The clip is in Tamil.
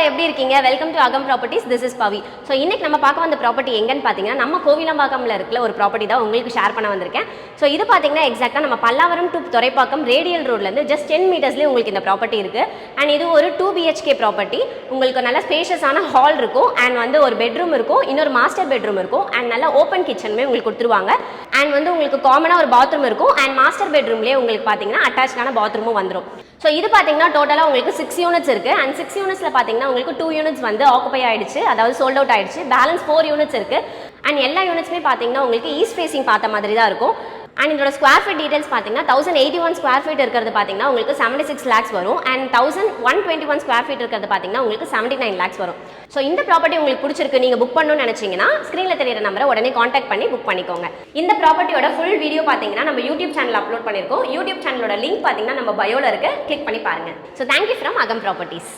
எல்லாரும் எப்படி இருக்கீங்க? வெல்கம் டு அகம் properties. This is Pavi. So இன்னைக்கு நம்ம பார்க்க வந்த ப்ராப்பர்ட்டி எங்கன்னு பார்த்தீங்கன்னா நம்ம கோவிலம்பாக்கம்ல இருக்கிற ஒரு ப்ராப்பர்ட்டி தான் உங்களுக்கு ஷேர் பண்ண வந்திருக்கேன். ஸோ இது பார்த்தீங்கன்னா எக்ஸாக்டாக நம்ம பல்லாவரம் டு துறைப்பாக்கம் ரேடியல் ரோட்லேருந்து ஜஸ்ட் 10 மீட்டர்ஸ்லேயே உங்களுக்கு இந்த ப்ராப்பர்ட்டி இருக்குது. அண்ட் இது ஒரு 2 BHK ப்ராப்பர்ட்டி. உங்களுக்கு நல்ல ஸ்பேஷியஸான ஹால் இருக்கும் அண்ட் வந்து ஒரு பெட்ரூம் இருக்கும், இன்னொரு மாஸ்டர் பெட்ரூம் இருக்கும் அண்ட் நல்ல ஓப்பன் கிச்சனுமே உங்களுக்கு கொடுத்துருவாங்க. அண்ட் வந்து உங்களுக்கு காமனாக ஒரு பாத்ரூம் இருக்கும் அண்ட் மாஸ்டர் பெட்ரூம்லேயே உங்களுக்கு பார்த்தீங்கன்னா அட்டாச்சான பாத்ரூமும் வந்துடும். ஸோ இது பார்த்தீங்கன்னா டோட்டலாக உங்களுக்கு 6 யூனிட்ஸ் இருக்குது அண்ட் 6 யூனிட்ஸில் பார்த்தீங்கன்னா உங்களுக்கு 2 யூனிட்ஸ் வந்து ஆக்குபை ஆயிடுச்சு, அதாவது சோல்ட் அவுட் ஆயிடுச்சு. பேலன்ஸ் 4 யூனிட்ஸ் இருக்குது அண்ட் எல்லா யூனிட்ஸுமே பார்த்தீங்கன்னா உங்களுக்கு ஈஸ்ட் ஃபேசிங் பார்த்த மாதிரி தான் இருக்கும். அண்ட் இதோட ஸ்கொயர் ஃபீட் டீடைல்ஸ் பார்த்தீங்கன்னா 1081 ஸ்கொயர் ஃபீட் இருக்கிறது பார்த்தீங்கன்னா உங்களுக்கு 76 lakhs வரும் அண்ட் 1121 ஸ்கொயர் ஃபீட் இருக்கிறது பார்த்தீங்கன்னா உங்களுக்கு 79 lakhs வரும். ஸோ இந்த ப்ராப்பர்ட்டி உங்களுக்கு பிடிச்சிருக்கு, நீங்கள் புக் பண்ணணும்னு நினச்சிங்கன்னா ஸ்க்ரீனில் தெரியிற நம்பரை உடனே காண்டாக்ட் பண்ணி புக் பண்ணிக்கோங்க. இந்த ப்ராப்பர்ட்டியோட ஃபுல் வீடியோ பார்த்தீங்கன்னா நம்ம யூடியூப் சேனல் அப்லோட் பண்ணியிருக்கோம். யூடியூப் சேனலோட லிங்க் பார்த்தீங்கன்னா நம்ம பயோவில் இருக்குது, கிளிக் பண்ணி பாருங்கள். ஸோ தேங்க்யூ ஃப்ரம் அகம் ப்ராப்பர்ட்டிஸ்.